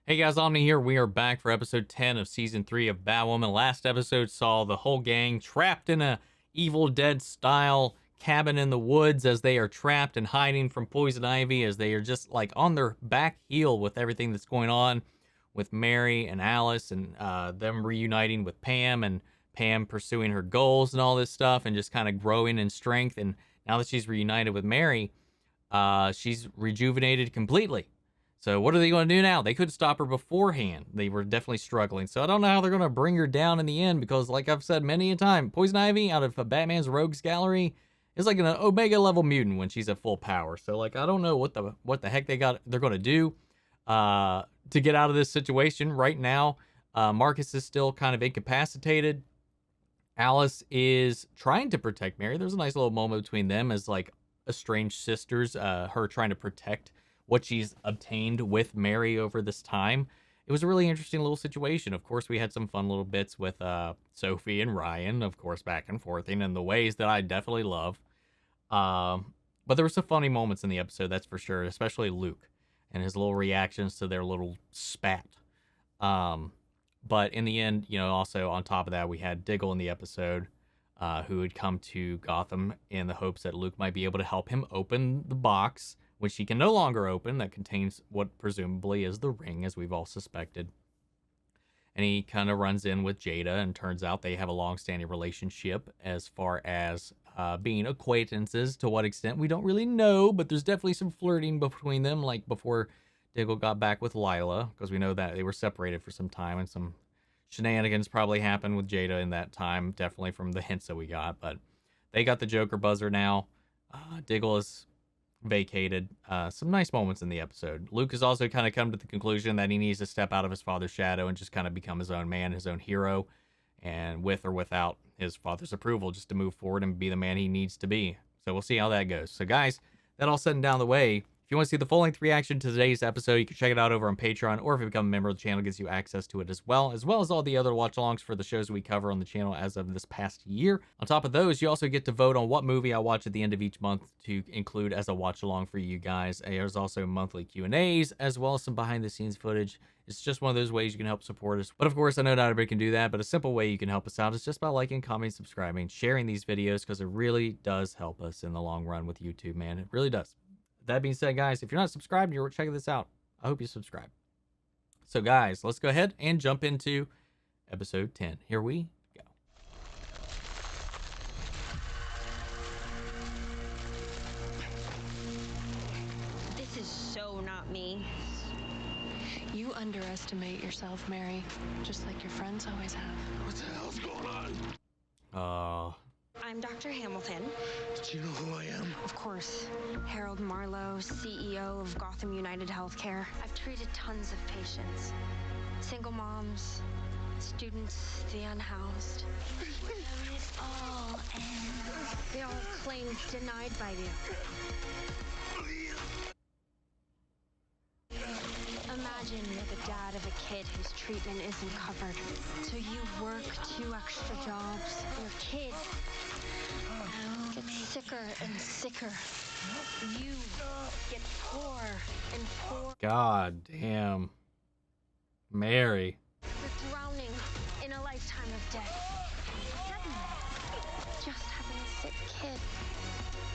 Hey guys, Omni here. We are back for episode 10 of season 3 of Batwoman. Last episode saw the whole gang trapped in a Evil Dead style cabin in the woods as they are trapped and hiding from Poison Ivy, as they are just like on their back heel with everything that's going on with Mary and Alice, and them reuniting with Pam, and Pam pursuing her goals and all this stuff, and just kind of growing in strength. And now that she's reunited with Mary, she's rejuvenated completely. So what are they going to do now? They couldn't stop her beforehand. They were definitely struggling. So I don't know how they're going to bring her down in the end, because like I've said many a time, Poison Ivy out of Batman's Rogues Gallery is like an Omega level mutant when she's at full power. So like I don't know what the heck they're going to do to get out of this situation right now. Marcus is still kind of incapacitated. Alice is trying to protect Mary. There's a nice little moment between them as like estranged sisters, her trying to protect what she's obtained with Mary over this time. It was a really interesting little situation. Of course, we had some fun little bits with Sophie and Ryan, of course, back and forthing in the ways that I definitely love. But there were some funny moments in the episode, that's for sure, especially Luke and his little reactions to their little spat. But in the end, you know, also on top of that, we had Diggle in the episode, who had come to Gotham in the hopes that Luke might be able to help him open the box, which he can no longer open, that contains what presumably is the ring, as we've all suspected. And he kind of runs in with Jada, and turns out they have a long-standing relationship as far as being acquaintances. To what extent, we don't really know, but there's definitely some flirting between them, like before Diggle got back with Lila, because we know that they were separated for some time, and some shenanigans probably happened with Jada in that time, definitely from the hints that we got. But they got the Joker buzzer now. Diggle is vacated. Some nice moments in the episode. Luke has also kind of come to the conclusion that he needs to step out of his father's shadow and just kind of become his own man, his own hero, and with or without his father's approval, just to move forward and be the man he needs to be. So we'll see how that goes. So guys, that all said and down the way, if you want to see the full-length reaction to today's episode, you can check it out over on Patreon, or if you become a member of the channel, it gives you access to it as well as all the other watch-alongs for the shows we cover on the channel as of this past year. On top of those, you also get to vote on what movie I watch at the end of each month to include as a watch-along for you guys. There's also monthly Q&As, as well as some behind-the-scenes footage. It's just one of those ways you can help support us. But of course, I know not everybody can do that, but a simple way you can help us out is just by liking, commenting, subscribing, sharing these videos, because it really does help us in the long run with YouTube, man. It really does. That being said, guys, if you're not subscribed and you're checking this out, I hope you subscribe. So, guys, let's go ahead and jump into episode 10. Here we go. This is so not me. You underestimate yourself, Mary, just like your friends always have. What the hell's going on? I'm Dr. Hamilton. Do you know who I am? Of course. Harold Marlowe, CEO of Gotham United Healthcare. I've treated tons of patients. Single moms, students, the unhoused. Where it all ends. They all have claims denied by you. Imagine you're the dad of a kid whose treatment isn't covered. So you work 2 extra jobs. Your kid gets sicker and sicker. You get poor and poor. God damn. Mary. You're drowning in a lifetime of debt. Suddenly, just having a sick kid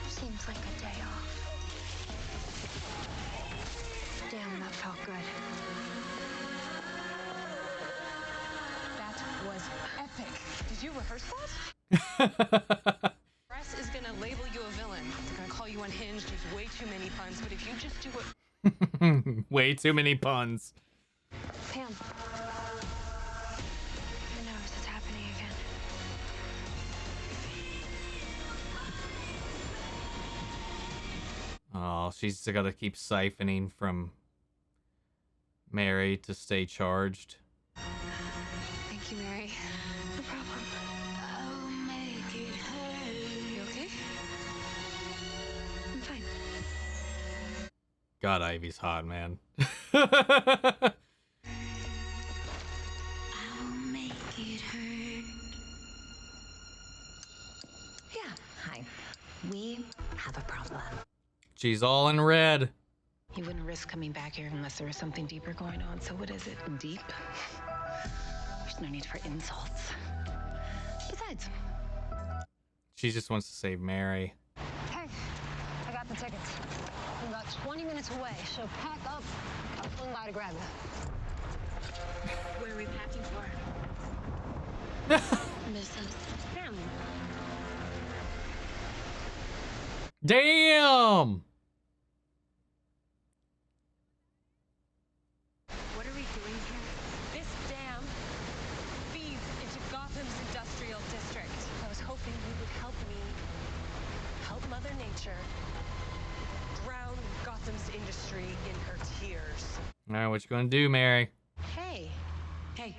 seems like a day off. Damn, that felt good. That was epic. Did you rehearse that? Press is gonna label you a villain. They're gonna call you unhinged, use way too many puns, but if you just do it... Way too many puns. Pam. Who knows? It's happening again. Oh, she's got to keep siphoning from Mary to stay charged. Thank you, Mary. No problem. I'll make it hurt. You okay? I'm fine. God, Ivy's hot, man. I'll make it hurt. Yeah, hi. We have a problem. She's all in red. You wouldn't risk coming back here unless there was something deeper going on. So what is it? Deep? There's no need for insults. Besides, She just wants to save Mary. Hey, I got the tickets. I'm about 20 minutes away, so pack up. I'll swing by to grab you. Where are we packing for? Mrs. Family. Damn! What are we doing here? this dam feeds into Gotham's industrial district. I was hoping you would help me help Mother Nature drown Gotham's industry in her tears. All right, what you gonna do, Mary? Hey. Hey,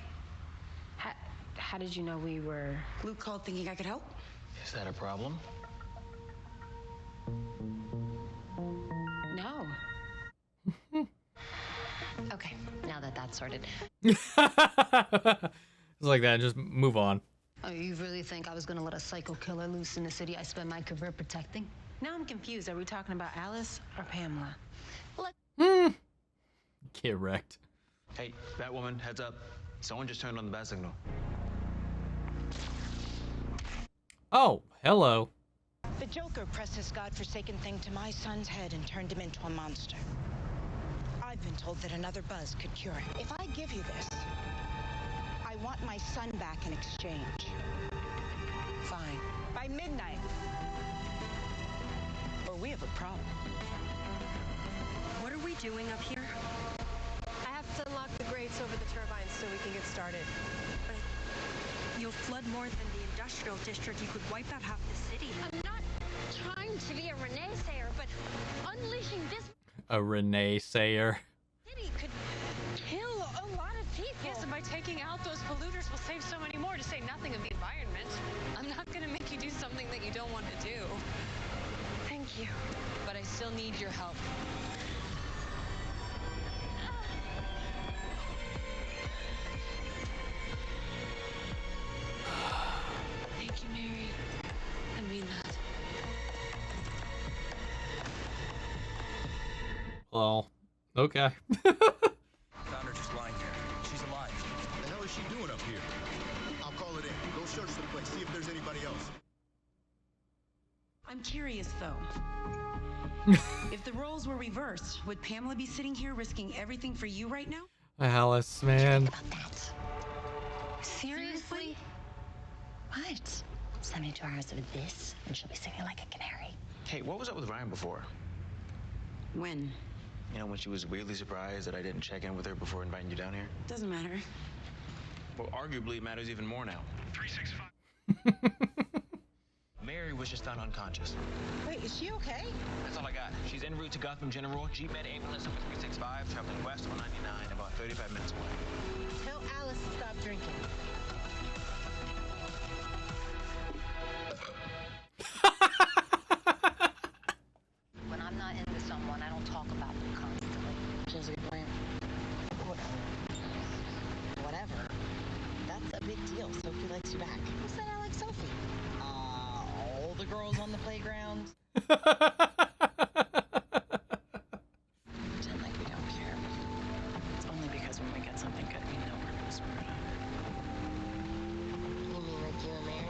How did you know we were? Luke called thinking I could help. Is that a problem? No. Okay, now that that's sorted. It's like that. Just move on. Oh, you really think I was gonna let a psycho killer loose in the city I spent my career protecting? Now I'm confused. Are we talking about Alice or Pamela? Get wrecked. Hey, Batwoman, heads up. Someone just turned on the bat signal. Oh, hello. The Joker pressed this godforsaken thing to my son's head and turned him into a monster. I've been told that another buzz could cure it. If I give you this, I want my son back in exchange. Fine. By midnight. Or we have a problem. What are we doing up here? I have to unlock the grates over the turbines so we can get started. But you'll flood more than the industrial district. You could wipe out half the city. I'm not trying to be a Renee sayer, but unleashing this A Renee Sayer. city could kill a lot of people. Yes, and by taking out those polluters, we'll save so many more, to say nothing of the environment. I'm not gonna make you do something that you don't want to do. Thank you. But I still need your help. Thank you, Mary. I mean that. Well, okay. Found her just lying here. She's alive. The hell is she doing up here? I'll call it in. Go search the place. See if there's anybody else. I'm curious, though. If the roles were reversed, would Pamela be sitting here risking everything for you right now? Alice, man. About that. Seriously? What? 72 hours of this, and she'll be singing like a canary. Hey, what was up with Ryan before? When? You know, when she was weirdly surprised that I didn't check in with her before inviting you down here? Doesn't matter. Well, arguably, it matters even more now. 365. Mary was just found unconscious. Wait, is she okay? That's all I got. She's en route to Gotham General. Jeep Med ambulance number 365, traveling west 199, about 35 minutes away. Tell Alice to stop drinking. When I'm not into someone, I don't talk about them constantly. Sounds like a plan. Whatever. That's a big deal. Sophie likes you back. Who said I like Sophie? All the girls on the playground. Pretend like we don't care. It's only because when we get something good, we know we're gonna screw it up. You mean like you and Mary?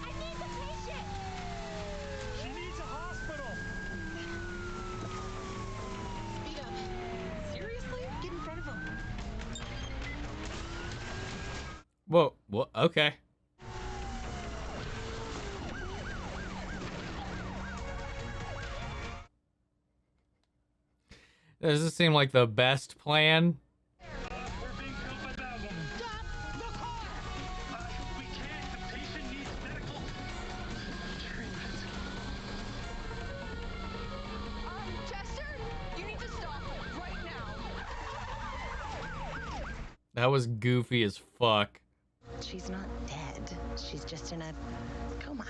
I need the patient! She needs a hospital. Speed up. Seriously? Get in front of him. Whoa. What? Okay. Does this seem like the best plan? We're being killed by Batwoman. Stop the car! We can't. The patient needs medical treatment. Chester, you need to stop right now. That was goofy as fuck. She's not dead. She's just in a coma.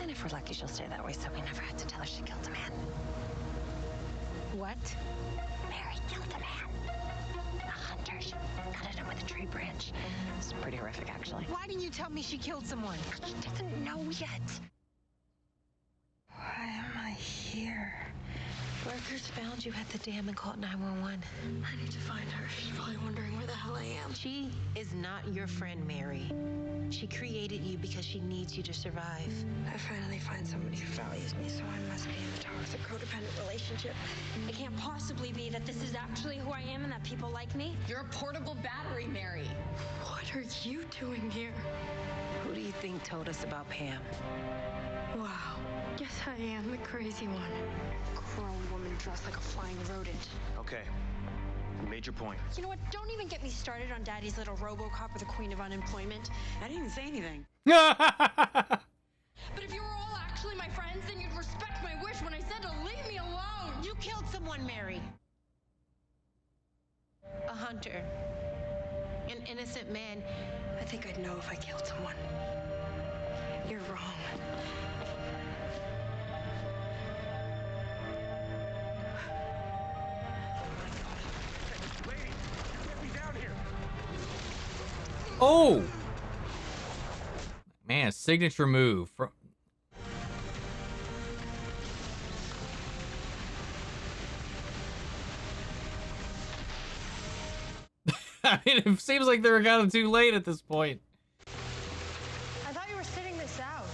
And if we're lucky, she'll stay that way, so we never have to tell her she killed a man. What? Mary killed a man. A hunter. She cut him with a tree branch. It's pretty horrific, actually. Why didn't you tell me she killed someone? She doesn't know yet. Why am I here? Workers found you at the dam and called 911. I need to find her. She's probably wondering where the hell I am. She is not your friend, Mary. She created you because she needs you to survive. I finally find somebody who values me, so I must be in a toxic codependent relationship. It can't possibly be that this is actually who I am and that people like me. You're a portable battery, Mary. What are you doing here? Who do you think told us about Pam? Wow. Guess I am the crazy one. Grown woman dressed like a flying rodent. Okay. You made your point. You know what? Don't even get me started on Daddy's little RoboCop or the Queen of Unemployment. I didn't even say anything. But if you were all actually my friends, then you'd respect my wish when I said to leave me alone. You killed someone, Mary. A hunter. An innocent man. I think I'd know if I killed someone. You're wrong. Oh! Man, signature move. I mean, it seems like they're kind of too late at this point. I thought you were sitting this out.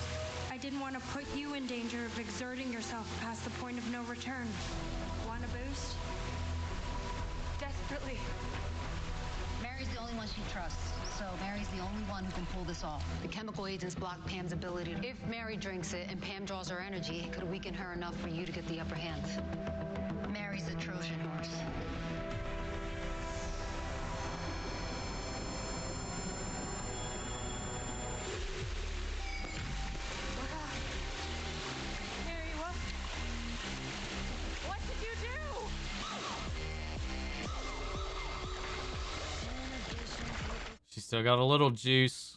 I didn't want to put you in danger of exerting yourself past the point of no return. Want a boost? Desperately. Mary's the only one she trusts, so Mary's the only one who can pull this off. The chemical agents block Pam's ability to... If Mary drinks it and Pam draws her energy, it could weaken her enough for you to get the upper hand. Mary's the Trojan horse. Mary, what did you do? She's still got a little juice.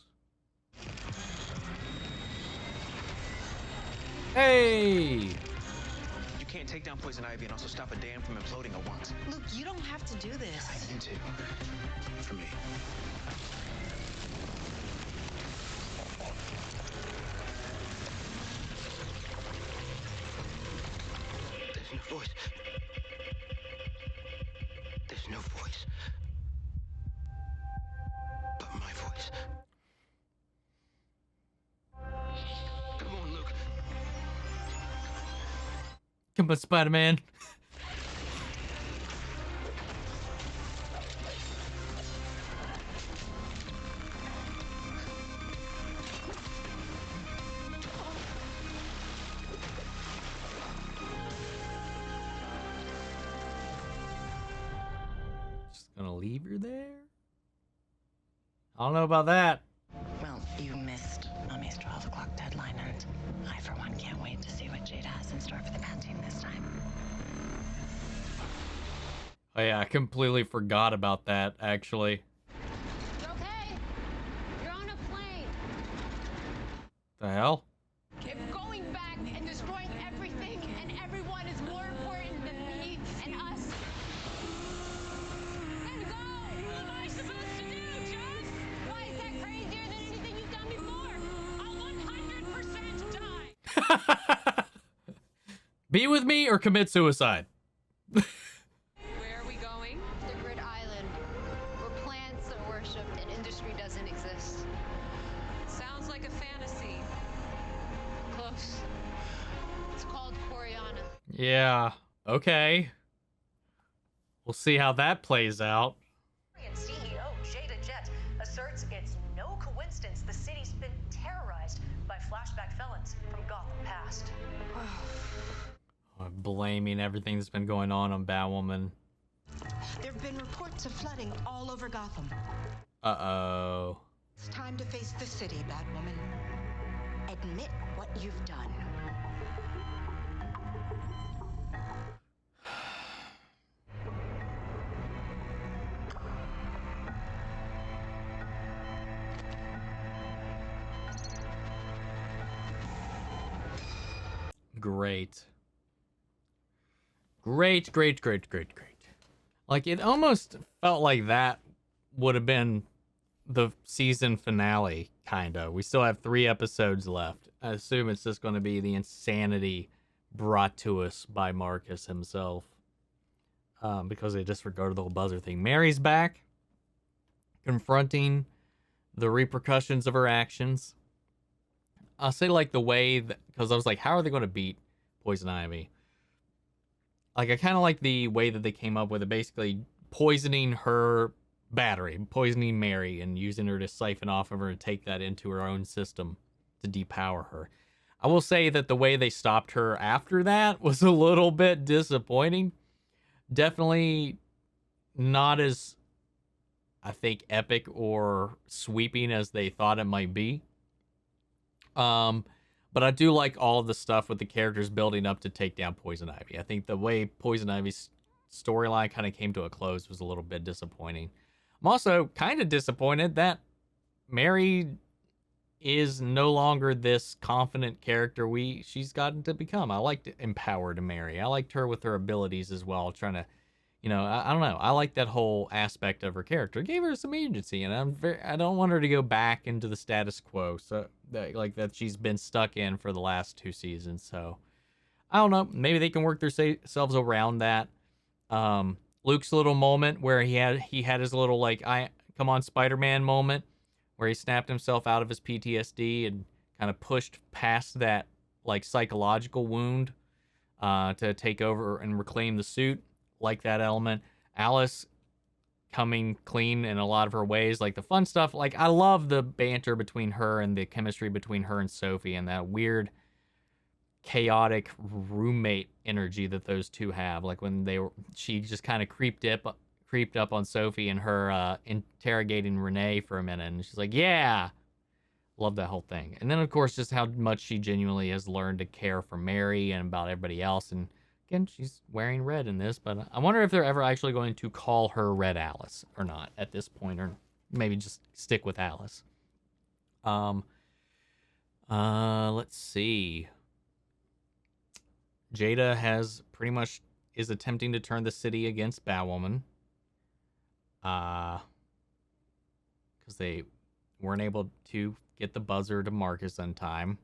Hey! You can't take down Poison Ivy and also stop a dam from imploding at once. Luke, you don't have to do this. I need to. For me. There's no voice. There's no voice. But my voice. Come on, Luke. Come on, Spider-Man. Just gonna leave her there? I don't know about that. Well, you missed Mommy's 12 o'clock deadline, and I, for one, can't wait to see what Jada has in store for the Bat team this time. Oh yeah, I completely forgot about that, actually. You okay? You're on a plane. The hell? If going back and destroying everything and everyone is more important than me and us, then go! What am I supposed to do, Jess? Why is that crazier than anything you've done before? I'll 100% die! Be with me or commit suicide? Where are we going? The Grid Island, where plants are worshipped and industry doesn't exist. Sounds like a fantasy. Close. It's called Coriana. Yeah, okay. We'll see how that plays out. CEO Jada Jet asserts it's no coincidence the city's been terrorized by flashback felons from Gotham past. Blaming everything that's been going on Batwoman. There have been reports of flooding all over Gotham. Uh-oh. It's time to face the city, Batwoman. Admit what you've done. Great. Great, great, great, great, great. Like, it almost felt like that would have been the season finale, kind of. We still have 3 episodes left. I assume it's just going to be the insanity brought to us by Marcus himself, because they disregarded the whole buzzer thing. Mary's back, confronting the repercussions of her actions. I'll say, like, the way that, because I was like, how are they going to beat Poison Ivy? Like, I kind of like the way that they came up with it, basically poisoning her battery, poisoning Mary, and using her to siphon off of her and take that into her own system to depower her. I will say that the way they stopped her after that was a little bit disappointing. Definitely not as, I think, epic or sweeping as they thought it might be. But I do like all of the stuff with the characters building up to take down Poison Ivy. I think the way Poison Ivy's storyline kind of came to a close was a little bit disappointing. I'm also kind of disappointed that Mary is no longer this confident character she's gotten to become. I liked empowered Mary. I liked her with her abilities as well, trying to, I don't know. I like that whole aspect of her character. It gave her some agency, and I don't want her to go back into the status quo, so that she's been stuck in for the last 2 seasons. So I don't know. Maybe they can work themselves around that. Luke's little moment where he had his little, like, I come on Spider-Man moment, where he snapped himself out of his PTSD and kind of pushed past that, like, psychological wound to take over and reclaim the suit. Like that element. Alice coming clean in a lot of her ways, like the fun stuff. Like, I love the banter between her and the chemistry between her and Sophie, and that weird chaotic roommate energy that those two have. Like when she just kind of creeped up on Sophie and her interrogating Renee for a minute, and she's like, yeah, love that whole thing. And then, of course, just how much she genuinely has learned to care for Mary and about everybody else. And again, she's wearing red in this, but I wonder if they're ever actually going to call her Red Alice or not at this point, or maybe just stick with Alice. Let's see. Jada is attempting to turn the city against Batwoman. Because they weren't able to get the buzzer to Marcus on time.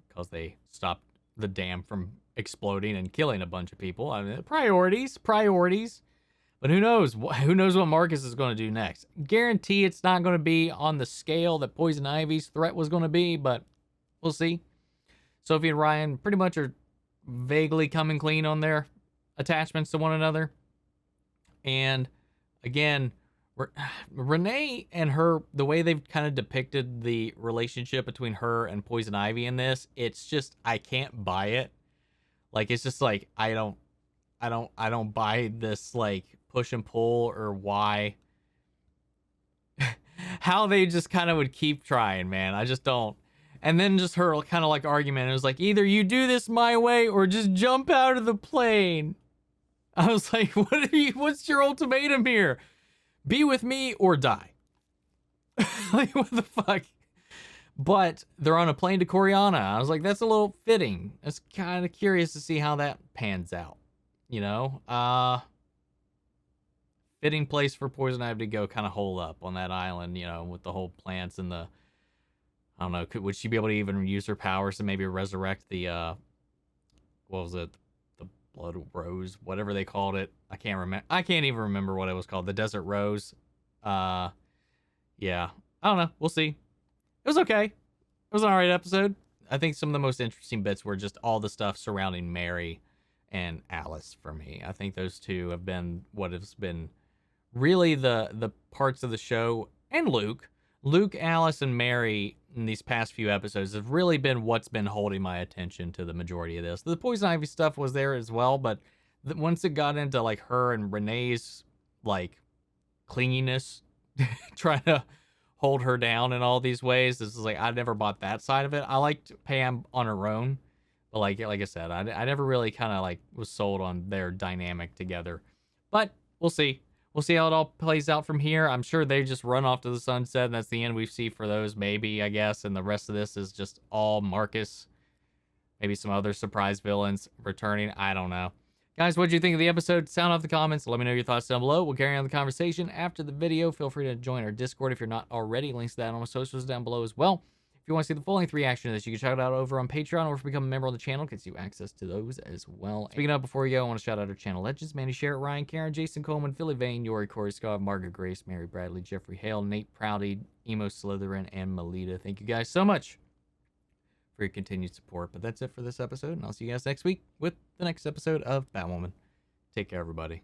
Because they stopped the dam from exploding and killing a bunch of people. I mean, priorities. But who knows? Who knows what Marcus is going to do next? Guarantee it's not going to be on the scale that Poison Ivy's threat was going to be, but we'll see. Sophie and Ryan pretty much are vaguely coming clean on their attachments to one another. And again, Renee and her, the way they've kind of depicted the relationship between her and Poison Ivy in this, it's just, I can't buy it. Like, it's just like, I don't buy this, like, push and pull, or why, how they just kind of would keep trying, man. I just don't. And then just her kind of like argument, it was like, either you do this my way or just jump out of the plane. I was like, what's your ultimatum here? Be with me or die. Like, what the fuck? But they're on a plane to Coriana. I was like, that's a little fitting. I was kind of curious to see how that pans out. Fitting place for Poison Ivy to go kind of hole up on that island, with the whole plants and the, I don't know, would she be able to even use her powers to maybe resurrect the, what was it? The Blood Rose, whatever they called it. I can't even remember what it was called. The Desert Rose. Yeah. I don't know. We'll see. It was okay. It was an alright episode. I think some of the most interesting bits were just all the stuff surrounding Mary and Alice for me. I think those two have been what has been really the parts of the show, and Luke, Alice, and Mary in these past few episodes have really been what's been holding my attention to the majority of this. The Poison Ivy stuff was there as well, but once it got into like her and Renee's like clinginess, trying to hold her down in all these ways, this is like, I never bought that side of it. I liked Pam on her own, but like I said, I never really kind of like was sold on their dynamic together. But we'll see. We'll see how it all plays out from here. I'm sure they just run off to the sunset, and that's the end we see for those, maybe, I guess. And the rest of this is just all Marcus. Maybe some other surprise villains returning. I don't know. Guys, what did you think of the episode? Sound off the comments. Let me know your thoughts down below. We'll carry on the conversation after the video. Feel free to join our Discord if you're not already. Links to that on my socials down below as well. If you want to see the full-length reaction to this, you can check it out over on Patreon, or if you become a member of the channel, it gets you access to those as well. Speaking of, before we go, I want to shout out our channel legends: Mandy Sherritt, Ryan Karen, Jason Coleman, Philly Vane, Yori, Corey Scott, Margaret Grace, Mary Bradley, Jeffrey Hale, Nate Prouty, Emo Slytherin, and Melita. Thank you guys so much for your continued support. But that's it for this episode, and I'll see you guys next week with the next episode of Batwoman. Take care, everybody.